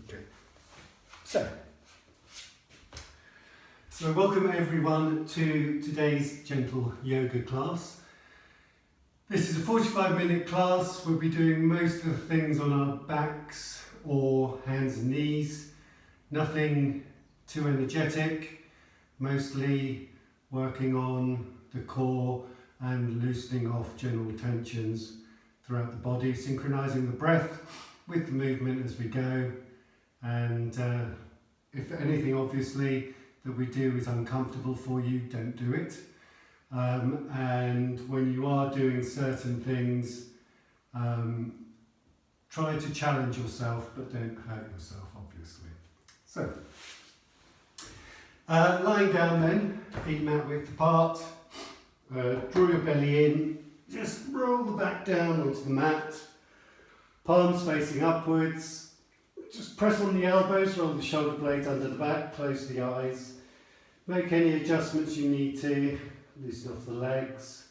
Okay. So welcome everyone to today's gentle yoga class. This is a 45-minute class. We'll be doing most of the things on our backs or hands and knees. Nothing too energetic, mostly working on the core and loosening off general tensions throughout the body, synchronizing the breath with the movement as we go. And if anything, obviously, that we do is uncomfortable for you, don't do it. And when you are doing certain things, try to challenge yourself, but don't hurt yourself, obviously. So, lying down then, feet mat width apart, draw your belly in, just roll the back down onto the mat, palms facing upwards. Just press on the elbows, roll the shoulder blades under the back, close the eyes. Make any adjustments you need to, loosen off the legs.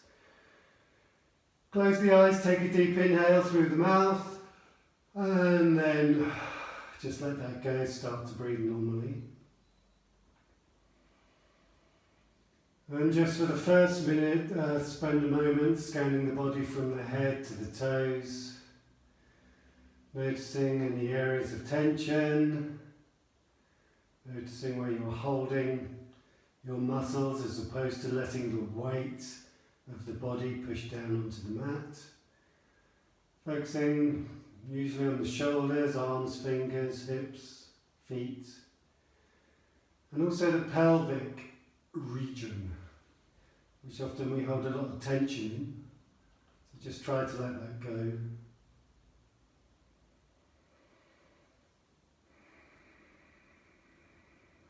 Close the eyes, take a deep inhale through the mouth, and then just let that go, start to breathe normally. And just for the first minute, spend a moment scanning the body from the head to the toes. Noticing any areas of tension, noticing where you're holding your muscles as opposed to letting the weight of the body push down onto the mat. Focusing usually on the shoulders, arms, fingers, hips, feet, and also the pelvic region, which often we hold a lot of tension in. So just try to let that go.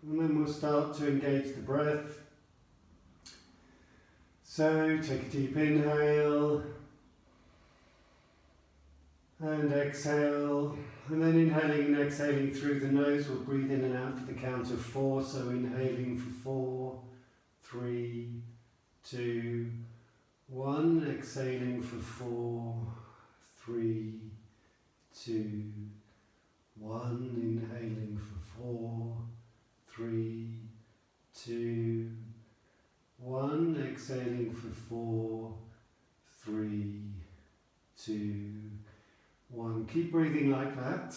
And then we'll start to engage the breath. So take a deep inhale and exhale, and then inhaling and exhaling through the nose. We'll breathe in and out for the count of 4. So inhaling for 4, 3, 2, 1. Exhaling for 4, 3, 2, 1. Inhaling for 4, 3, 2, 1. Exhaling for 4, 3, 2, 1. Keep breathing like that.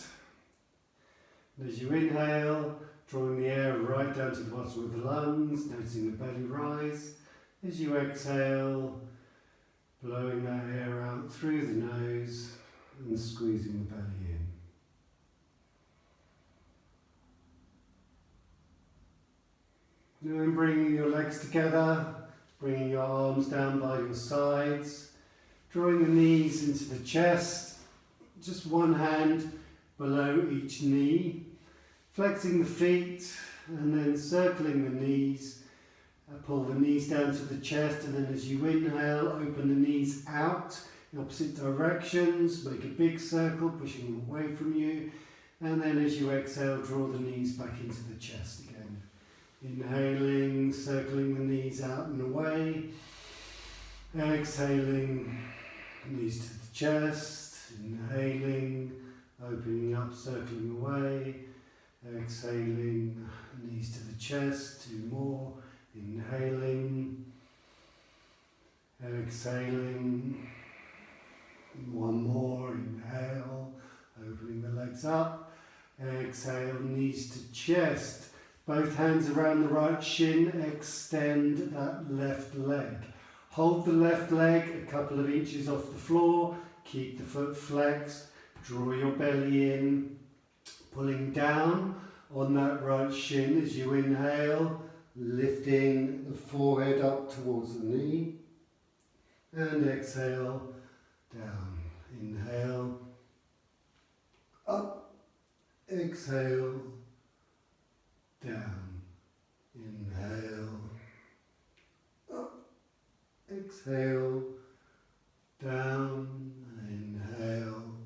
And as you inhale, drawing the air right down to the bottom of the lungs, noticing the belly rise. As you exhale, blowing that air out through the nose and squeezing the belly in. And bringing your legs together, bringing your arms down by your sides, drawing the knees into the chest, just one hand below each knee, flexing the feet and then circling the knees, pull the knees down to the chest, and then as you inhale, open the knees out in opposite directions, make a big circle, pushing them away from you, and then as you exhale, draw the knees back into the chest again. Inhaling, circling the knees out and away. Exhaling, knees to the chest. Inhaling, opening up, circling away. Exhaling, knees to the chest. 2 more. Inhaling. Exhaling. 1 more. Inhale, opening the legs up. Exhale, knees to chest. Both hands around the right shin, extend that left leg. Hold the left leg a couple of inches off the floor, keep the foot flexed, draw your belly in, pulling down on that right shin as you inhale, lifting the forehead up towards the knee, and exhale, down. Inhale, up, exhale, down. Inhale, up, exhale, down. Inhale,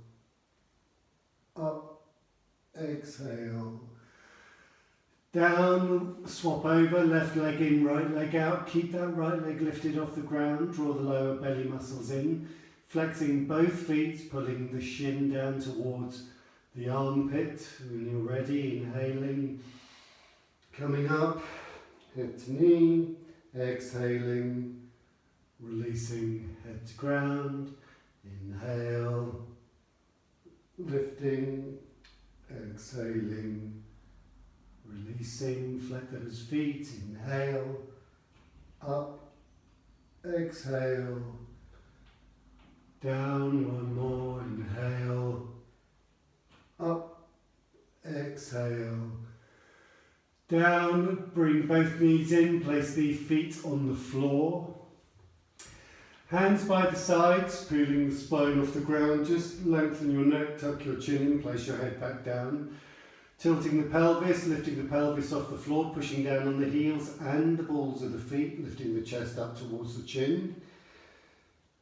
up, exhale, down. Swap over, left leg in, right leg out. Keep that right leg lifted off the ground. Draw the lower belly muscles in, flexing both feet, pulling the shin down towards the armpit when you're ready, inhaling, coming up, head to knee, exhaling, releasing head to ground, inhale, lifting, exhaling, releasing, flat those feet, inhale, up, exhale, down, one more, inhale, up, exhale, down, bring both knees in, place the feet on the floor. Hands by the sides, pulling the spine off the ground, just lengthen your neck, tuck your chin in, place your head back down. Tilting the pelvis, lifting the pelvis off the floor, pushing down on the heels and the balls of the feet, lifting the chest up towards the chin.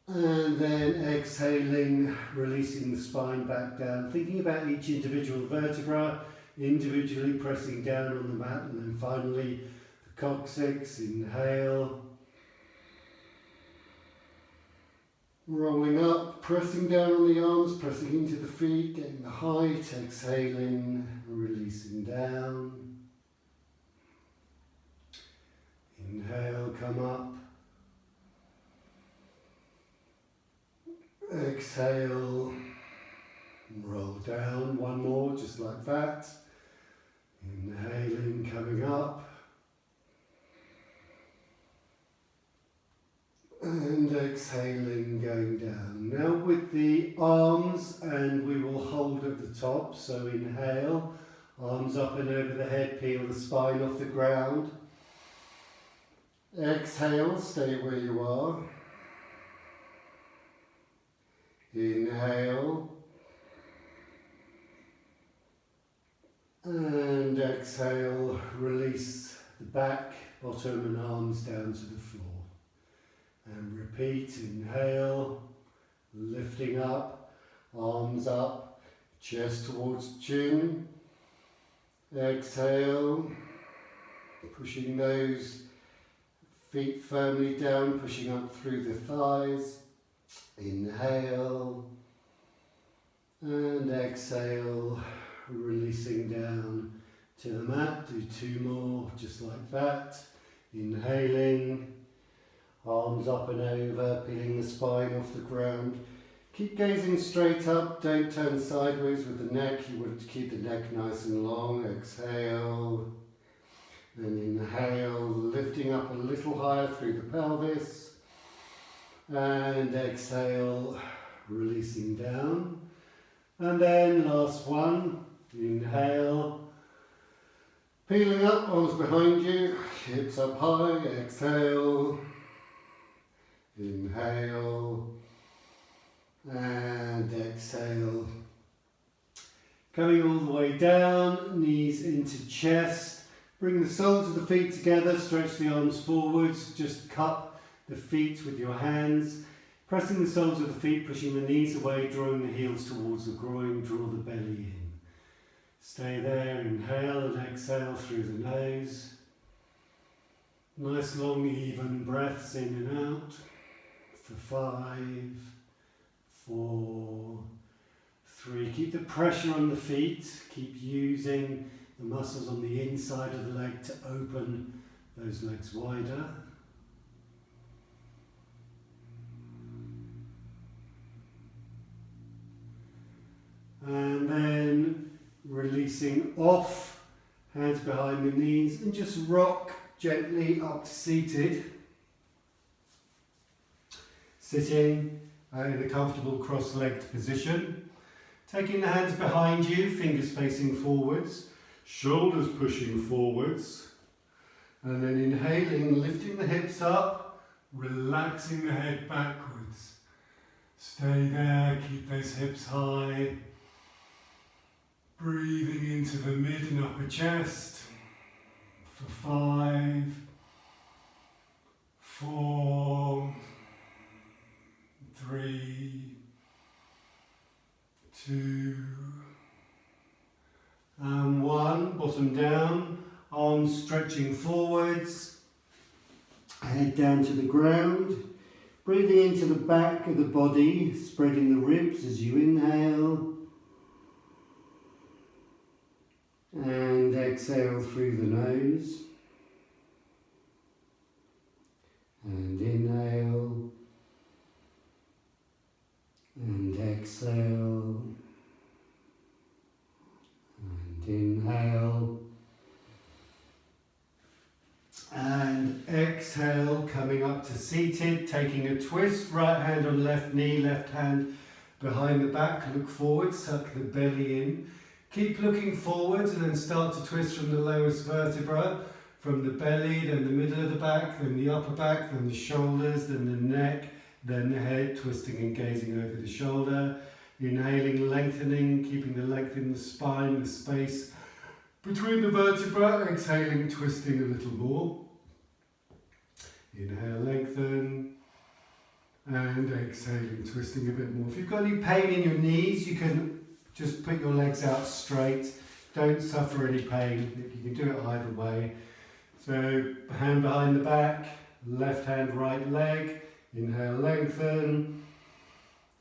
And then exhaling, releasing the spine back down, thinking about each individual vertebra, individually pressing down on the mat, and then finally the coccyx, inhale. Rolling up, pressing down on the arms, pressing into the feet, getting the height, exhaling, releasing down. Inhale, come up. Exhale, roll down, one more, just like that. Inhaling, coming up. And exhaling, going down. Now with the arms, and we will hold at the top, so inhale, arms up and over the head, peel the spine off the ground. Exhale, stay where you are. Inhale. And exhale, release the back, bottom and arms down to the floor. And repeat, inhale, lifting up, arms up, chest towards the chin. Exhale, pushing those feet firmly down, pushing up through the thighs. Inhale, and exhale, releasing down to the mat. Do two more, just like that. Inhaling. Arms up and over, peeling the spine off the ground. Keep gazing straight up, don't turn sideways with the neck. You want to keep the neck nice and long. Exhale. And inhale, lifting up a little higher through the pelvis. And exhale, releasing down. And then last one, inhale. Peeling up, arms behind you, hips up high, exhale. Inhale and exhale. Coming all the way down, knees into chest. Bring the soles of the feet together, stretch the arms forwards, just cup the feet with your hands. Pressing the soles of the feet, pushing the knees away, drawing the heels towards the groin, draw the belly in. Stay there, inhale and exhale through the nose. Nice long even breaths in and out. For 5, 4, 3. Keep the pressure on the feet. Keep using the muscles on the inside of the leg to open those legs wider. And then releasing off, hands behind the knees, and just rock gently up to seated. Sitting in a comfortable cross-legged position. Taking the hands behind you, fingers facing forwards, shoulders pushing forwards. And then inhaling, lifting the hips up, relaxing the head backwards. Stay there, keep those hips high. Breathing into the mid and upper chest. For 5, 4, 3, 2, and 1. Bottom down, arms stretching forwards, head down to the ground. Breathing into the back of the body, spreading the ribs as you inhale. And exhale through the nose. And inhale. And exhale. And inhale. And exhale, coming up to seated, taking a twist, right hand on left knee, left hand behind the back, look forward, suck the belly in. Keep looking forwards and then start to twist from the lowest vertebra, from the belly, then the middle of the back, then the upper back, then the shoulders, then the neck, then the head, twisting and gazing over the shoulder. Inhaling, lengthening, keeping the length in the spine, the space between the vertebra, exhaling, twisting a little more. Inhale, lengthen, and exhaling, twisting a bit more. If you've got any pain in your knees, you can just put your legs out straight. Don't suffer any pain. You can do it either way. So, hand behind the back, left hand, right leg. Inhale, lengthen.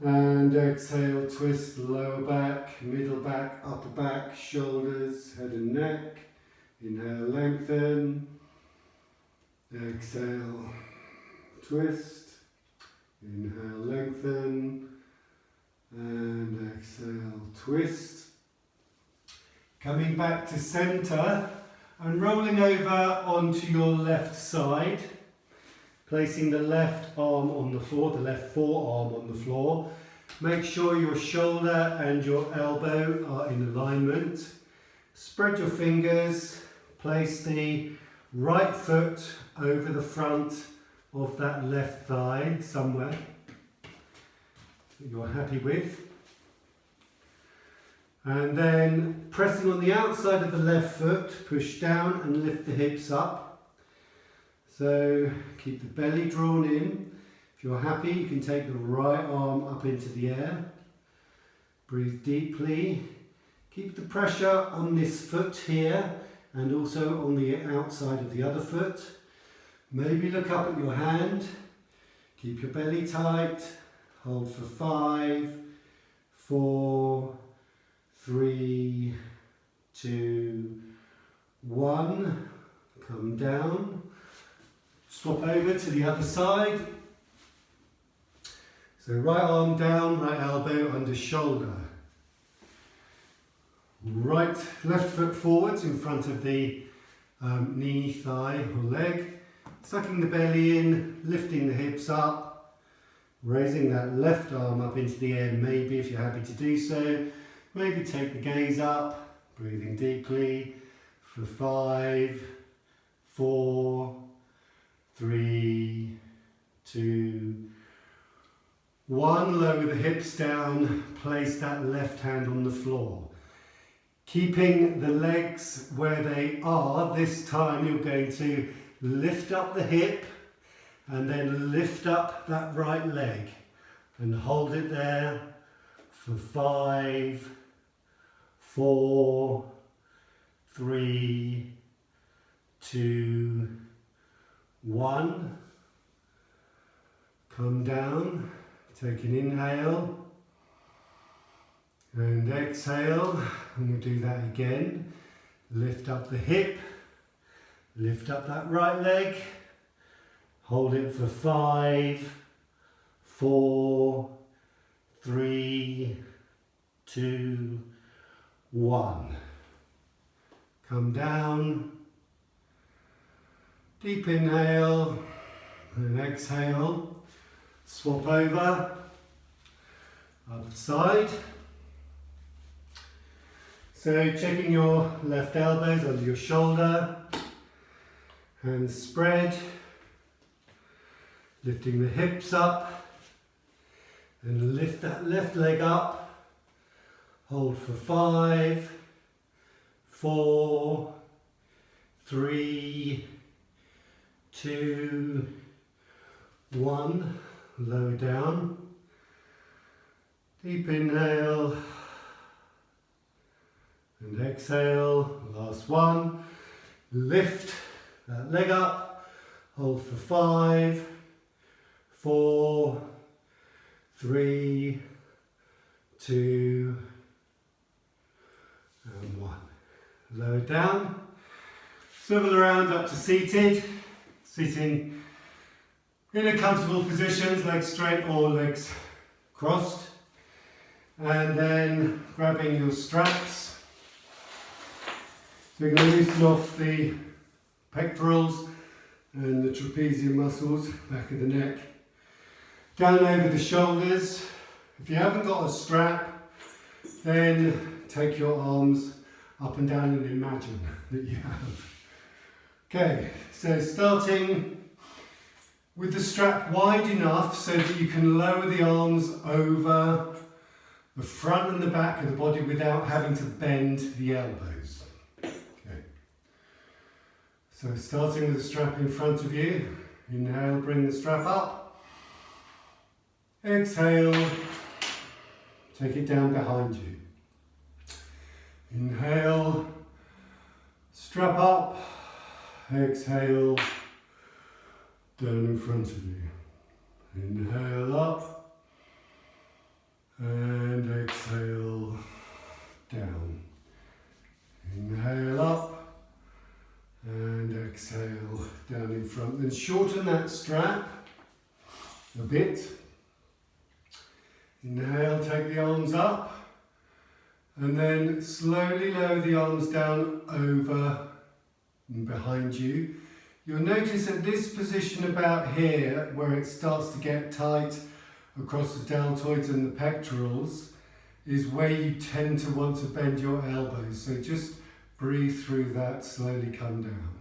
And exhale, twist lower back, middle back, upper back, shoulders, head and neck. Inhale, lengthen. Exhale, twist. Inhale, lengthen. And exhale, twist. Coming back to center and rolling over onto your left side. Placing the left arm on the floor, the left forearm on the floor. Make sure your shoulder and your elbow are in alignment. Spread your fingers. Place the right foot over the front of that left thigh somewhere that you're happy with. And then pressing on the outside of the left foot, push down and lift the hips up. So keep the belly drawn in. If you're happy, you can take the right arm up into the air. Breathe deeply. Keep the pressure on this foot here and also on the outside of the other foot. Maybe look up at your hand. Keep your belly tight. Hold for 5, 4, 3, 2, 1. Come down. Swap over to the other side. So right arm down, right elbow under shoulder. Left foot forwards in front of the knee, thigh or leg. Sucking the belly in, lifting the hips up. Raising that left arm up into the air, maybe if you're happy to do so. Maybe take the gaze up, breathing deeply for 5, 4, 3, 2, 1. Lower the hips down, place that left hand on the floor. Keeping the legs where they are, this time you're going to lift up the hip and then lift up that right leg and hold it there for 5, 4, 3, 2, 1. Come down, take an inhale and exhale, and we'll do that again. Lift up the hip, lift up that right leg, hold it for 5, 4, 3, 2, 1. Come down. Deep inhale and exhale. Swap over. Other side. So checking your left elbows under your shoulder. Hands spread. Lifting the hips up. And lift that left leg up. Hold for 5, 4, 3, 2, 1. Lower down. Deep inhale. And exhale. Last one. Lift that leg up. Hold for 5, 4, 3, 2, and 1. lower down. Swivel around up to seated. Sitting in a comfortable position, legs straight or legs crossed. And then grabbing your straps. So you're going to loosen off the pectorals and the trapezium muscles, back of the neck. Down over the shoulders. If you haven't got a strap, then take your arms up and down and imagine that you have. Okay, so starting with the strap wide enough so that you can lower the arms over the front and the back of the body without having to bend the elbows. Okay. So starting with the strap in front of you, inhale, bring the strap up. Exhale, take it down behind you. Inhale, strap up. Exhale, down in front of you. Inhale up and exhale down. Inhale up and exhale down in front. Then shorten that strap a bit. Inhale, take the arms up and then slowly lower the arms down over and behind you. You'll notice at this position about here, where it starts to get tight across the deltoids and the pectorals, is where you tend to want to bend your elbows. So just breathe through that, slowly come down.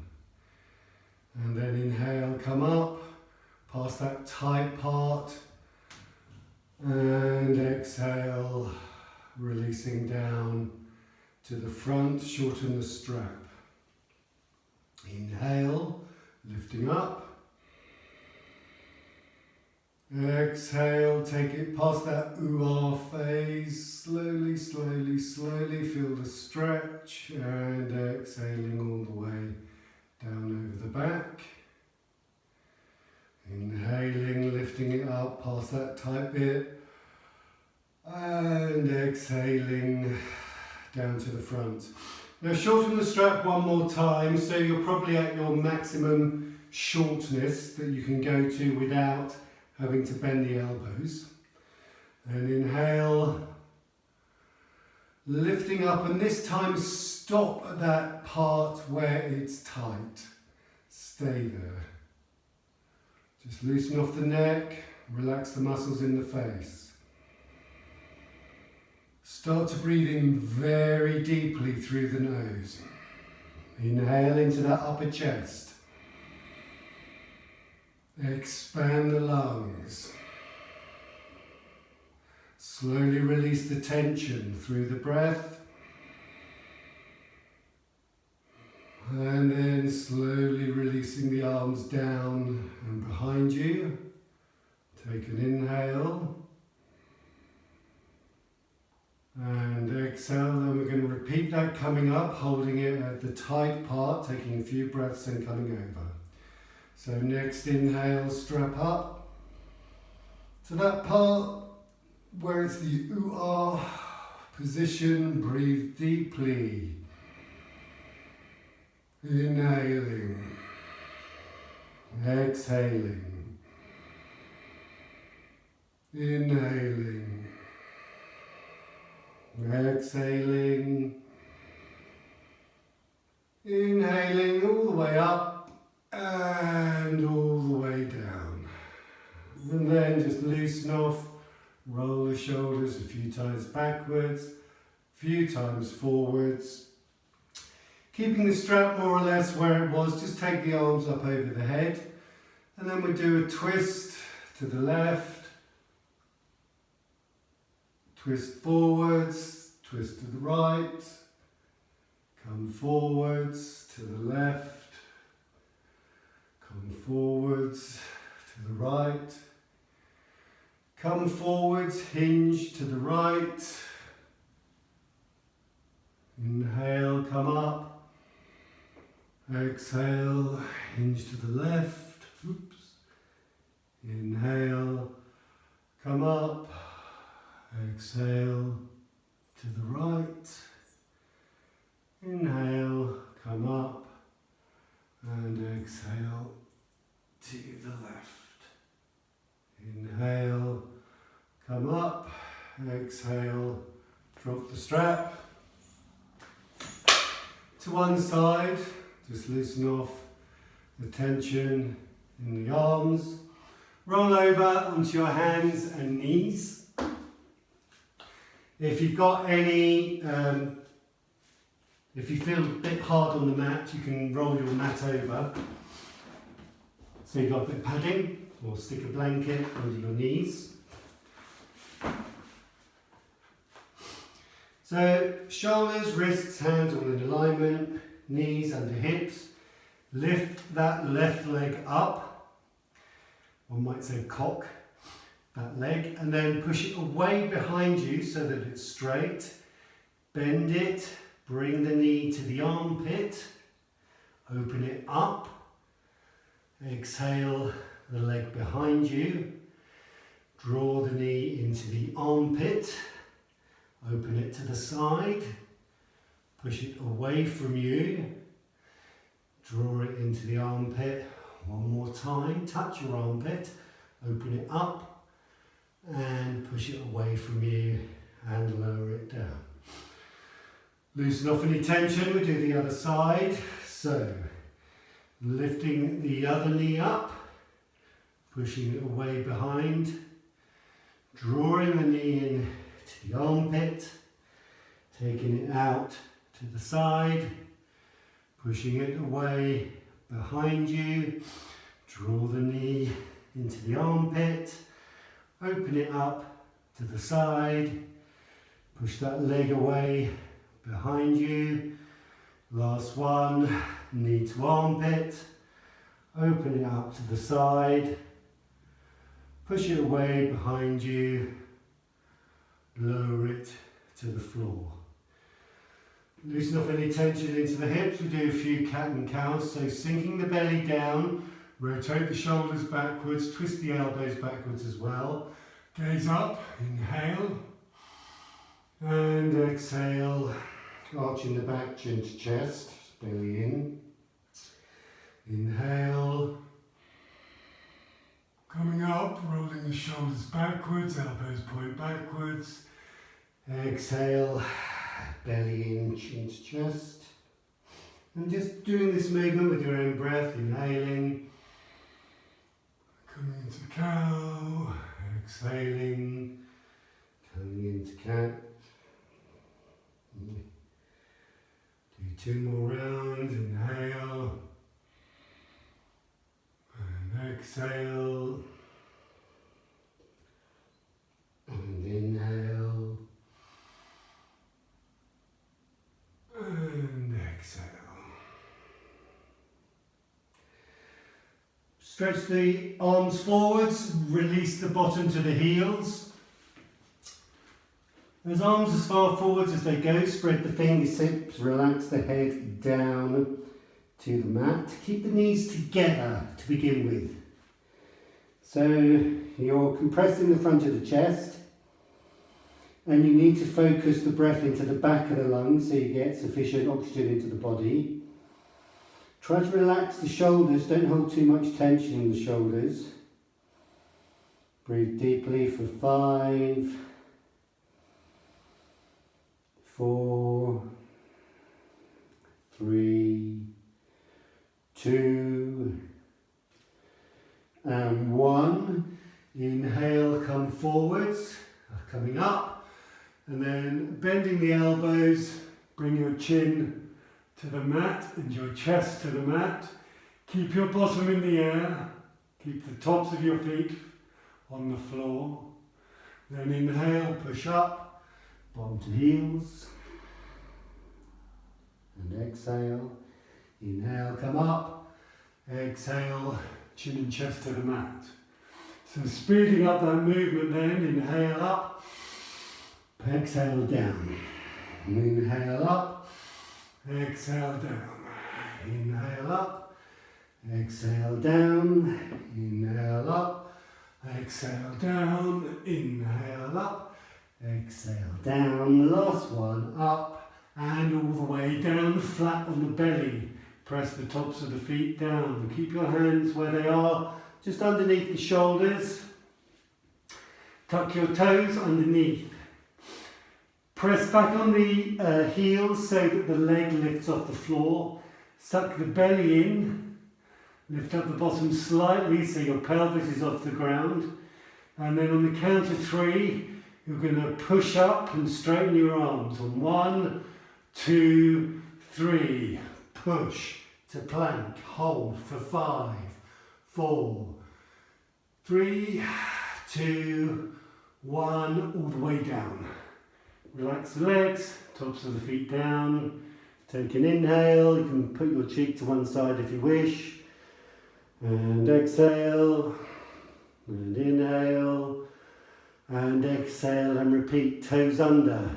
And then inhale, come up, past that tight part. And exhale, releasing down to the front, shorten the strap. Inhale, lifting up. Exhale, take it past that ooh-ah phase. Slowly, slowly, slowly feel the stretch and exhaling all the way down over the back. Inhaling, lifting it up past that tight bit. And exhaling down to the front. Now shorten the strap one more time, so you're probably at your maximum shortness that you can go to without having to bend the elbows. And inhale, lifting up, and this time stop at that part where it's tight. Stay there. Just loosen off the neck, relax the muscles in the face. Start to breathe in very deeply through the nose. Inhale into that upper chest. Expand the lungs. Slowly release the tension through the breath. And then slowly releasing the arms down and behind you. Take an inhale. And exhale, then we're going to repeat that coming up, holding it at the tight part, taking a few breaths and coming over. So next inhale, strap up to that part where it's the ooh-ah position. Breathe deeply. Inhaling, exhaling, inhaling. Exhaling, inhaling all the way up and all the way down. And then just loosen off, roll the shoulders a few times backwards, a few times forwards. Keeping the strap more or less where it was, just take the arms up over the head. And then we do a twist to the left. Twist forwards, twist to the right, come forwards to the left, come forwards to the right, come forwards, hinge to the right, inhale, come up, exhale, hinge to the left, oops, inhale, come up, exhale to the right, inhale, exhale, drop the strap. To one side, just loosen off the tension in the arms. Roll over onto your hands and knees. If you've got any, if you feel a bit hard on the mat, you can roll your mat over. So you've got a bit of padding, or stick a blanket under your knees. So shoulders, wrists, hands all in alignment, knees under hips. Lift that left leg up, one might say cock that leg, and then push it away behind you so that it's straight. Bend it, bring the knee to the armpit, open it up, exhale the leg behind you, draw the knee into the armpit, open it to the side, push it away from you, draw it into the armpit. One more time, touch your armpit, open it up and push it away from you and lower it down. Loosen off any tension, we do the other side. So, lifting the other knee up, pushing it away behind, drawing the knee in to the armpit, taking it out to the side, pushing it away behind you, draw the knee into the armpit, open it up to the side, push that leg away behind you. Last one, knee to armpit, open it up to the side, push it away behind you, lower it to the floor. Loosen off any tension into the hips. We do a few cat and cows, so sinking the belly down, rotate the shoulders backwards, twist the elbows backwards as well. Gaze up, inhale, and exhale, arching the back, chin to chest, belly in. Inhale, coming up, rolling the shoulders backwards, elbows point backwards. Exhale, belly in, chin to chest. And just doing this movement with your own breath, inhaling, coming into cow, exhaling, coming into cat. Do 2 more rounds, inhale, and exhale, and inhale, and exhale. Stretch the arms forwards, release the bottom to the heels. Those arms as far forwards as they go, spread the fingertips, relax the head down to the mat. Keep the knees together to begin with. So you're compressing the front of the chest and you need to focus the breath into the back of the lungs so you get sufficient oxygen into the body. Try to relax the shoulders, don't hold too much tension in the shoulders. Breathe deeply for 5, 4, 3, 2, and 1. Inhale, come forwards, coming up, and then bending the elbows, bring your chin to the mat and your chest to the mat. Keep your bottom in the air, keep the tops of your feet on the floor. Then inhale, push up, bottom to heels, and exhale. Inhale, come up, exhale, chin and chest to the mat. So speeding up that movement then, inhale up, exhale down. Inhale up, exhale down. Inhale up, exhale down. Inhale up, exhale down. Inhale up, exhale down. Last one, up and all the way down, flat on the belly. Press the tops of the feet down. Keep your hands where they are, just underneath the shoulders. Tuck your toes underneath. Press back on the heels so that the leg lifts off the floor. Suck the belly in. Lift up the bottom slightly so your pelvis is off the ground. And then on the count of 3, you're going to push up and straighten your arms. On 1, 2, 3. Push to plank. Hold for 5, 4, 3, 2, 1. All the way down. Relax the legs, tops of the feet down. Take an inhale. You can put your cheek to one side if you wish. And exhale. And inhale. And exhale and repeat. Toes under.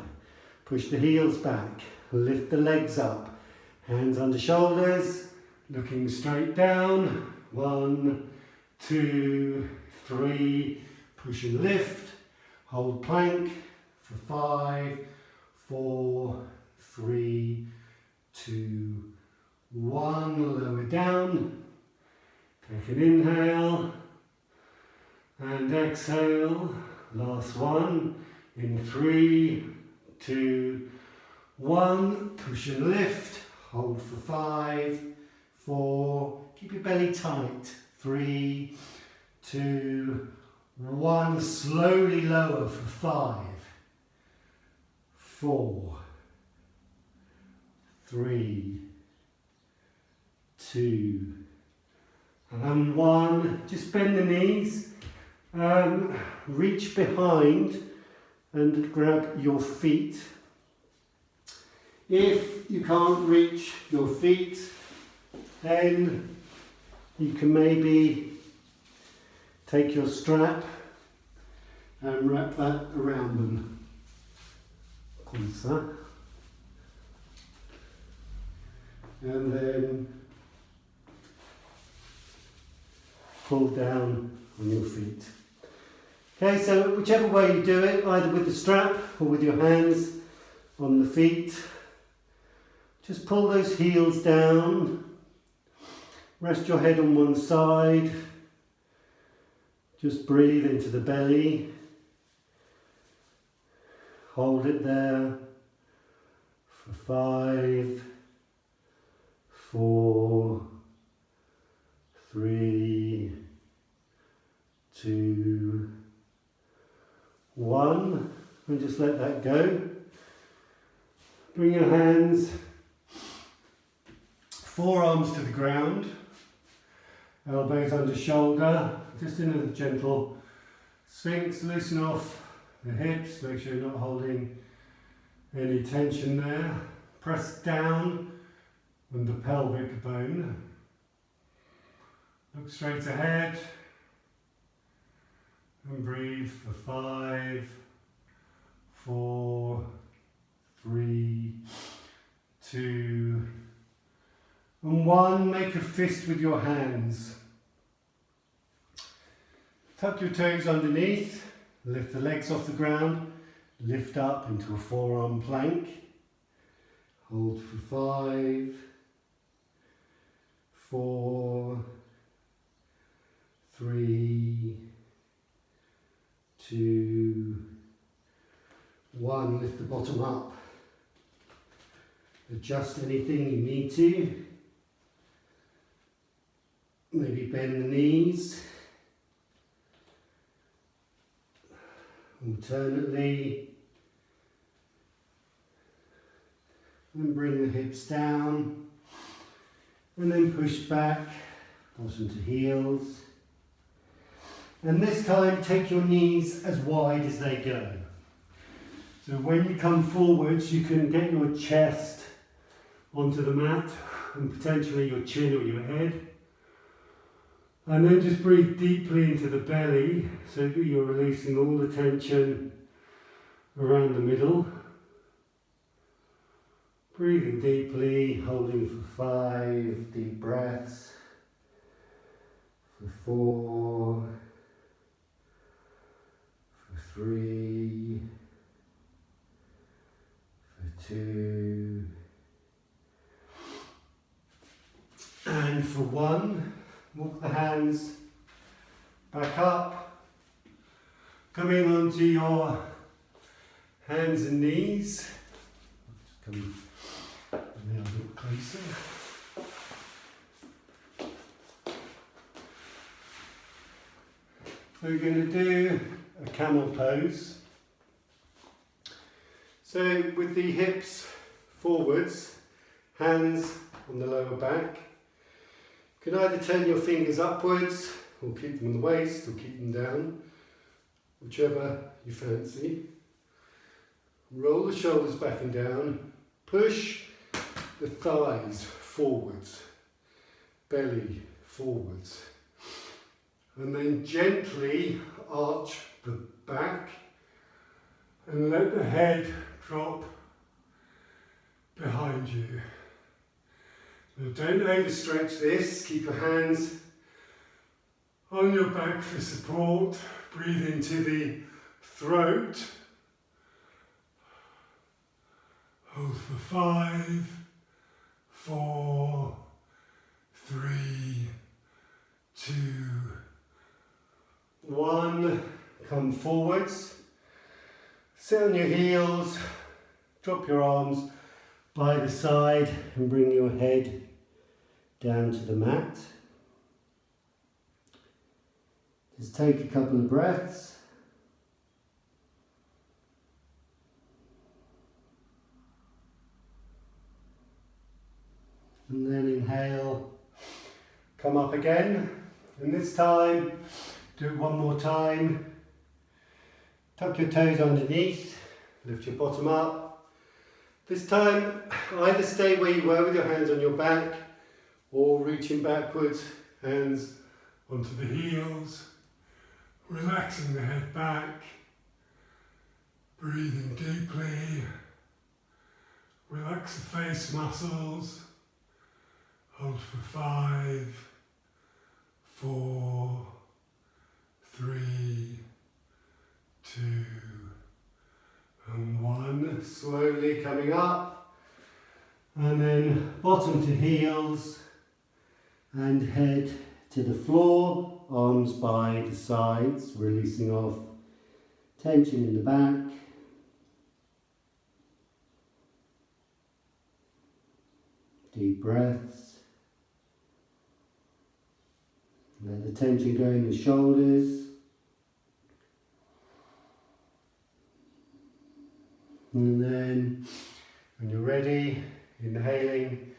Push the heels back. Lift the legs up. Hands under shoulders. Looking straight down. 1, 2, 3. Push and lift. Hold plank for 5, 4, 3, 2, 1. Lower down. Take an inhale. And exhale. Last one. In 3, 2, 1. Push and lift. Hold for 5, 4. Keep your belly tight. 3, 2, 1. Slowly lower for 5, 4, 3, 2, and 1. Just bend the knees. Reach behind and grab your feet. If you can't reach your feet, then you can maybe take your strap and wrap that around them. Comme ça. And then pull down on your feet. Okay, so whichever way you do it, either with the strap or with your hands on the feet, just pull those heels down. Rest your head on one side. Just breathe into the belly. Hold it there for 5, 4, 3, 2, 1. And just let that go. Bring your hands, forearms to the ground. Elbows under shoulder, just in a gentle sphinx. Loosen off the hips, make sure you're not holding any tension there. Press down on the pelvic bone. Look straight ahead and breathe for 5, 4, 3, 2, and 1. Make a fist with your hands. Tuck your toes underneath, lift the legs off the ground, lift up into a forearm plank. Hold for 5, 4, 3, 2, 1. Lift the bottom up. Adjust anything you need to. Maybe bend the knees. Alternately. And bring the hips down. And then push back, bottom to heels. And this time take your knees as wide as they go. So when you come forwards, you can get your chest onto the mat and potentially your chin or your head. And then just breathe deeply into the belly so that you're releasing all the tension around the middle. Breathing deeply, holding for 5 deep breaths, for 4, for 3, for 2, and for 1. Walk the hands back up, coming onto your hands and knees. Come a little bit closer. So we're going to do a camel pose. So with the hips forwards, hands on the lower back. You can either turn your fingers upwards, or keep them on the waist, or keep them down, whichever you fancy. Roll the shoulders back and down, push the thighs forwards, belly forwards, and then gently arch the back and let the head drop behind you. Now don't overstretch this, keep your hands on your back for support, breathe into the throat, hold for 5, 4, 3, 2, 1, come forwards, sit on your heels, drop your arms by the side and bring your head down to the mat. Just take a couple of breaths. And then inhale, come up again. And this time, do it one more time. Tuck your toes underneath, lift your bottom up. This time, either stay where you were with your hands on your back, or reaching backwards, hands onto the heels, relaxing the head back, breathing deeply, relax the face muscles, hold for 5, 4, 3, 2, and 1. Slowly coming up, and then bottom to heels, and head to the floor, arms by the sides, releasing off tension in the back. Deep breaths. Let the tension go in the shoulders. And then, when you're ready, inhaling,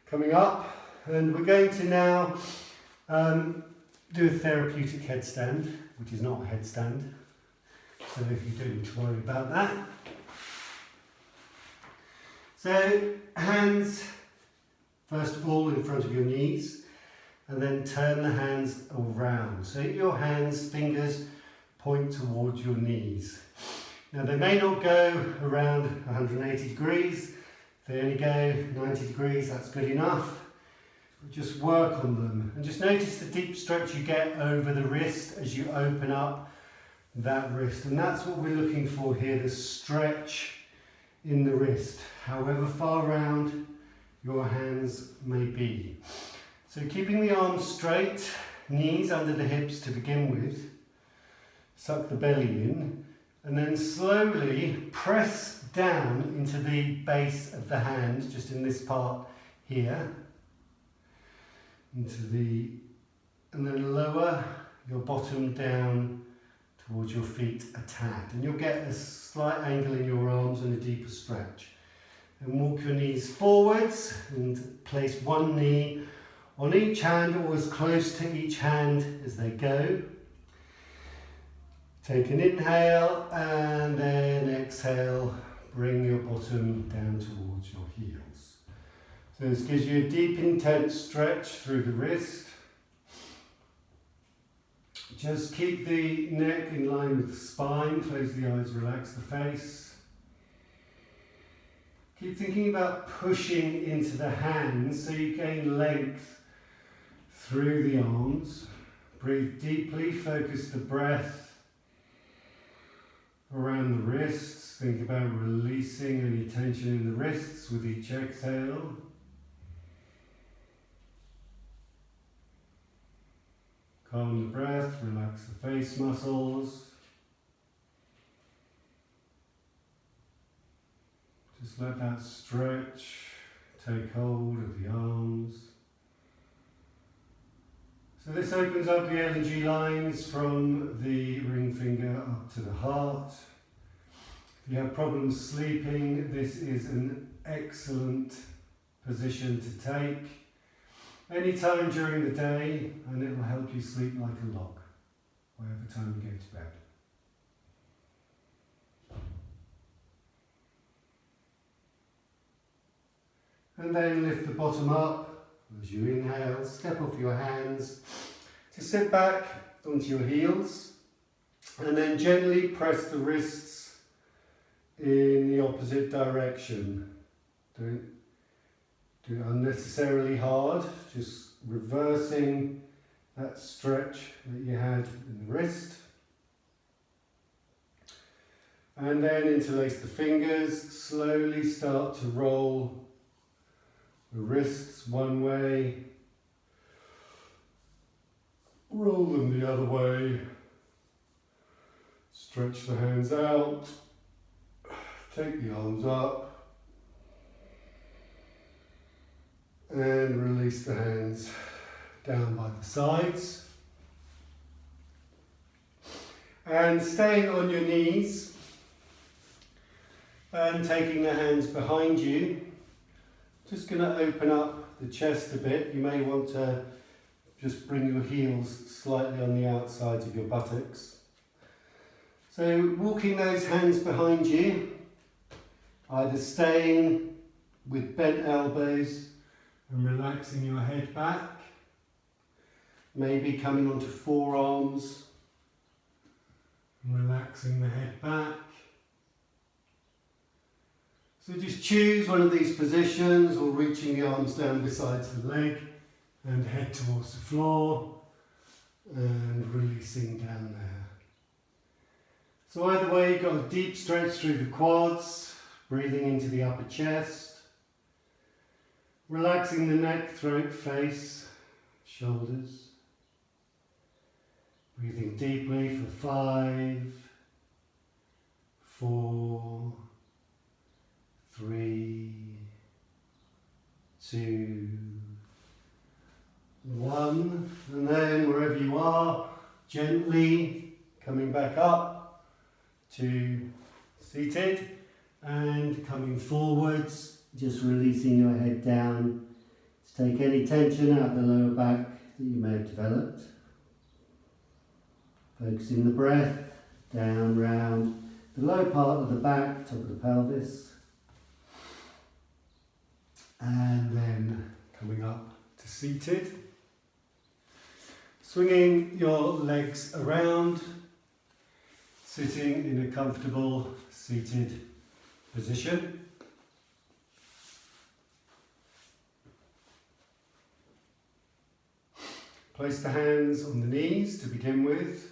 coming up. And we're going to now do a therapeutic headstand, which is not a headstand. So if you don't need to worry about that. So, hands, first of all, in front of your knees. And then turn the hands around. So your hands, fingers point towards your knees. Now they may not go around 180 degrees. If they only go 90 degrees, that's good enough. But just work on them. And just notice the deep stretch you get over the wrist as you open up that wrist. And that's what we're looking for here, the stretch in the wrist, however far round your hands may be. So keeping the arms straight, knees under the hips to begin with, suck the belly in, and then slowly press down into the base of the hand, just in this part here, and then lower your bottom down towards your feet attacked, and you'll get a slight angle in your arms and a deeper stretch. And walk your knees forwards and place one knee on each hand, or as close to each hand as they go. Take an inhale and then exhale, bring your bottom down towards your heels. So this gives you a deep, intense stretch through the wrist. Just keep the neck in line with the spine, close the eyes, relax the face. Keep thinking about pushing into the hands so you gain length through the arms. Breathe deeply, focus the breath around the wrists. Think about releasing any tension in the wrists with each exhale. Calm the breath, relax the face muscles. Just let that stretch take hold of the arms. So this opens up the energy lines from the ring finger up to the heart. If you have problems sleeping, this is an excellent position to take any time during the day, and it will help you sleep like a log, whatever time you go to bed. And then lift the bottom up as you inhale, step off your hands, just sit back onto your heels, and then gently press the wrists in the opposite direction. Don't do it unnecessarily hard, just reversing that stretch that you had in the wrist. And then interlace the fingers, slowly start to roll the wrists one way, roll them the other way, stretch the hands out, take the arms up, and release the hands down by the sides. And staying on your knees and taking the hands behind you, just going to open up the chest a bit. You may want to just bring your heels slightly on the outsides of your buttocks. So walking those hands behind you, either staying with bent elbows and relaxing your head back, maybe coming onto forearms and relaxing the head back. So just choose one of these positions, or reaching the arms down besides the leg and head towards the floor and releasing down there. So either way, you've got a deep stretch through the quads, breathing into the upper chest. Relaxing the neck, throat, face, shoulders. Breathing deeply for 5, 4, 3, 2, 1. And then wherever you are, gently coming back up to seated and coming forwards. Just releasing your head down to take any tension out of the lower back that you may have developed. Focusing the breath down, round the low part of the back, top of the pelvis. And then coming up to seated. Swinging your legs around, sitting in a comfortable seated position. Place the hands on the knees to begin with,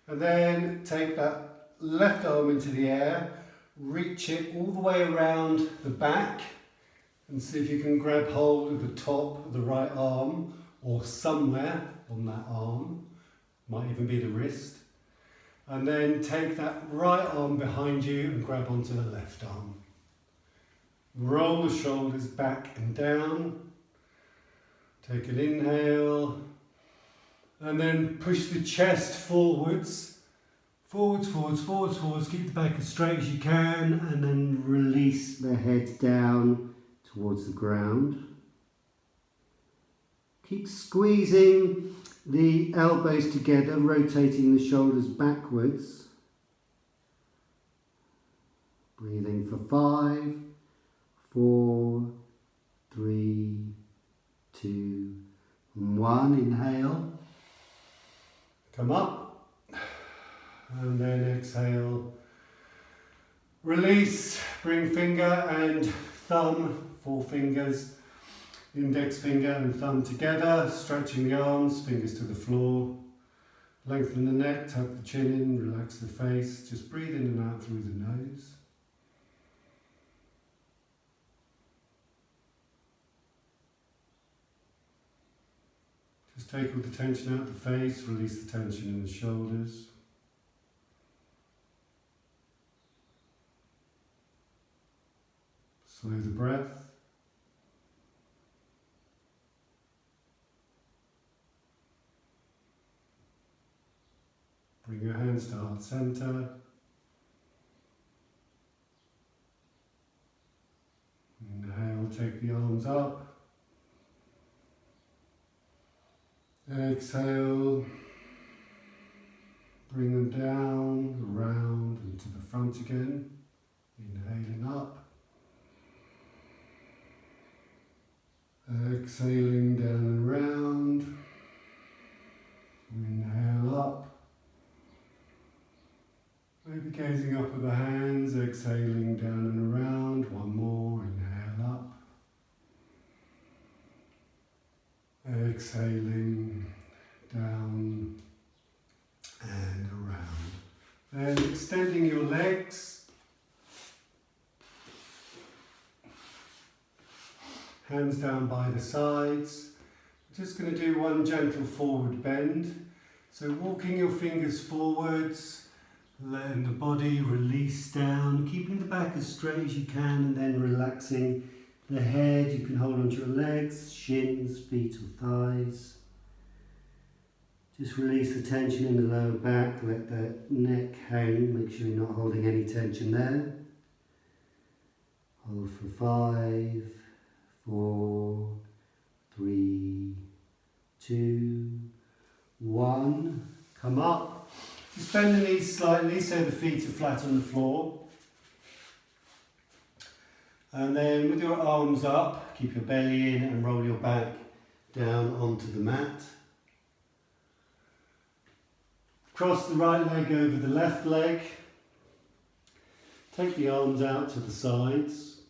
and then take that left arm into the air, reach it all the way around the back, and see if you can grab hold of the top of the right arm or somewhere on that arm, might even be the wrist, and then take that right arm behind you and grab onto the left arm. Roll the shoulders back and down. Take an inhale, and then push the chest forwards, forwards, forwards, forwards, forwards. Keep the back as straight as you can, and then release the head down towards the ground. Keep squeezing the elbows together, rotating the shoulders backwards. Breathing for 5, 4, 3, 2, 1. Inhale, come up, and then exhale, release. Bring finger and thumb, 4 fingers, index finger and thumb together, stretching the arms, fingers to the floor. Lengthen the neck, tuck the chin in, relax the face. Just breathe in and out through the nose. Just take all the tension out of the face, release the tension in the shoulders. Slow the breath. Bring your hands to heart center. Inhale, take the arms up. Exhale, bring them down, around and to the front again. Inhaling up. Exhaling down and round. Inhale up. Maybe gazing up at the hands, exhaling down and around. One more, inhale up. Exhaling down and around. Then extending your legs. Hands down by the sides. Just going to do one gentle forward bend. So walking your fingers forwards, letting the body release down, keeping the back as straight as you can, and then relaxing the head. You can hold onto your legs, shins, feet or thighs. Just release the tension in the lower back, let the neck hang, make sure you're not holding any tension there. Hold for 5, 4, 3, 2, 1. Come up. Just bend the knees slightly so the feet are flat on the floor. And then with your arms up, keep your belly in and roll your back down onto the mat. Cross the right leg over the left leg. Take the arms out to the sides.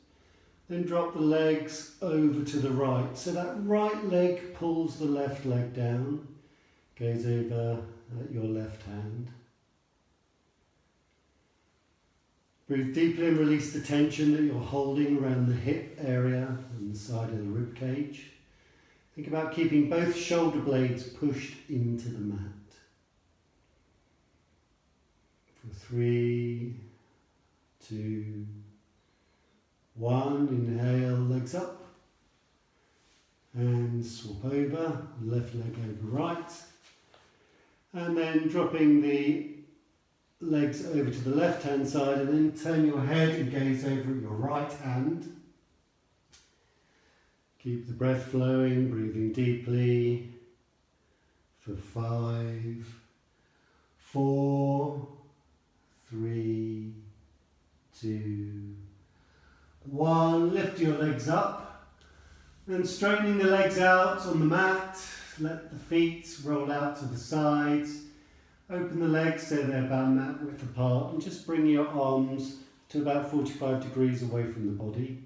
Then drop the legs over to the right. So that right leg pulls the left leg down. Goes over at your left hand. Breathe deeply and release the tension that you're holding around the hip area and the side of the rib cage. Think about keeping both shoulder blades pushed into the mat. For 3, 2, 1. Inhale, legs up. And swap over, left leg over right. And then dropping the legs over to the left hand side, and then turn your head and gaze over at your right hand. Keep the breath flowing, breathing deeply for 5, 4, 3, 2, 1. Lift your legs up, and straightening the legs out on the mat. Let the feet roll out to the sides. Open the legs so they're about mat width apart, and just bring your arms to about 45 degrees away from the body.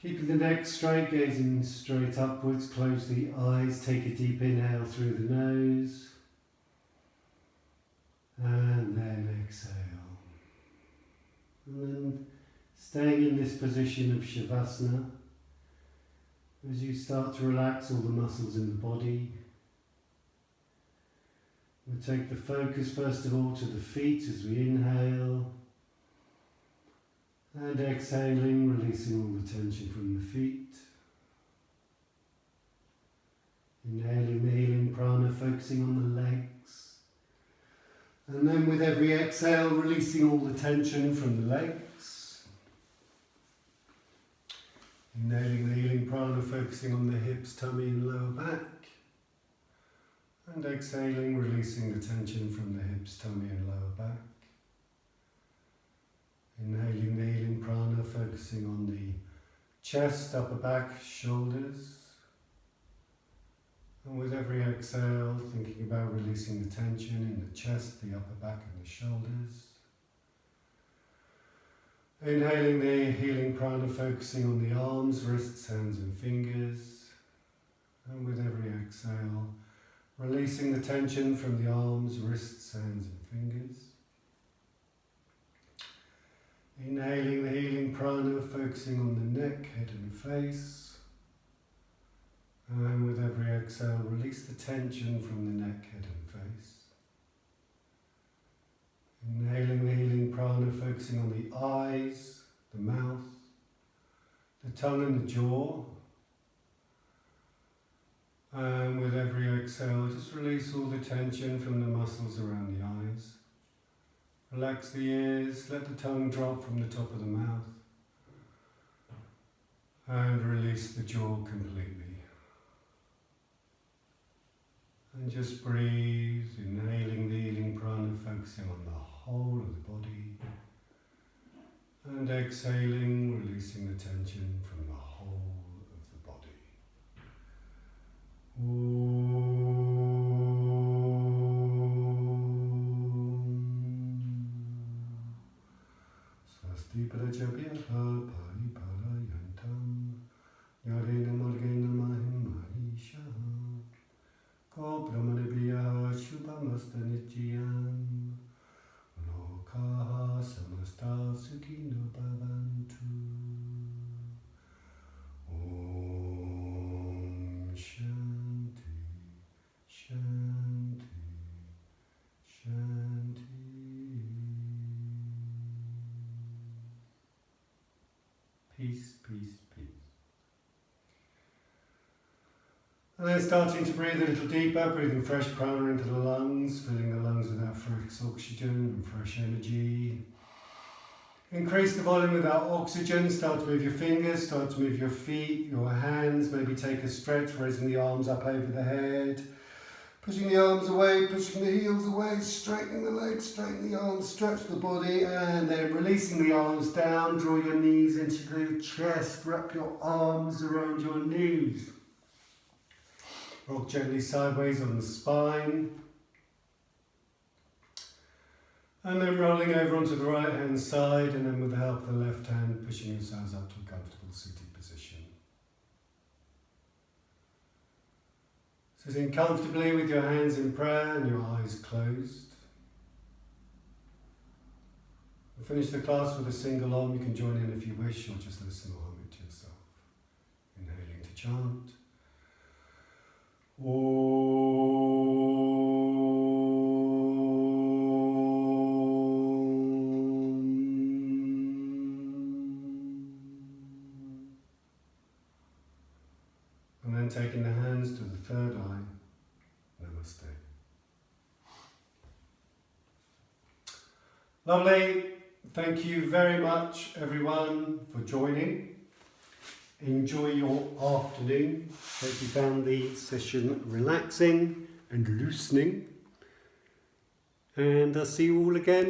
Keeping the neck straight, gazing straight upwards. Close the eyes, take a deep inhale through the nose. And then exhale. And then staying in this position of Shavasana. As you start to relax all the muscles in the body, we'll take the focus first of all to the feet as we inhale, and exhaling, releasing all the tension from the feet. Inhaling the healing prana, focusing on the legs, and then with every exhale, releasing all the tension from the legs. Inhaling the healing prana, focusing on the hips, tummy and lower back. And exhaling, releasing the tension from the hips, tummy and lower back. Inhaling the healing prana, focusing on the chest, upper back, shoulders. And with every exhale, thinking about releasing the tension in the chest, the upper back and the shoulders. Inhaling the healing prana, focusing on the arms, wrists, hands and fingers. And with every exhale, releasing the tension from the arms, wrists, hands and fingers. Inhaling the healing prana, focusing on the neck, head and face. And with every exhale, release the tension from the neck, head and face. Inhaling the healing prana, focusing on the eyes, the mouth, the tongue and the jaw. And with every exhale, just release all the tension from the muscles around the eyes. Relax the ears, let the tongue drop from the top of the mouth. And release the jaw completely. And just breathe, inhaling the healing prana, focusing on the whole of the body. And exhaling, releasing the tension from the whole of the body. Swasti prajabhya pariparayantam yarena margena mahim mahisha ko brahmanabhya shubhamastanityam lokaha samasta sukhino bhavantu. Om Shanti, Shanti, Shanti. Peace, peace, peace. And then starting to breathe a little deeper, breathing fresh prana into the lungs, filling the lungs with that fresh oxygen and fresh energy. Increase the volume of that oxygen, start to move your fingers, start to move your feet, your hands, maybe take a stretch, raising the arms up over the head, pushing the arms away, pushing the heels away, straightening the legs, straightening the arms, stretch the body, and then releasing the arms down, draw your knees into the chest, wrap your arms around your knees. Rock gently sideways on the spine. And then rolling over onto the right hand side, and then with the help of the left hand, pushing yourselves up to a comfortable seated position. Sitting comfortably with your hands in prayer and your eyes closed. We'll finish the class with a single Om. You can join in if you wish, or just listen or hum it to yourself. Inhaling to chant. And then taking the hands to the third eye, Namaste. Lovely. Thank you very much, everyone, for joining. Enjoy your afternoon. Hope you found the session relaxing and loosening. And I'll see you all again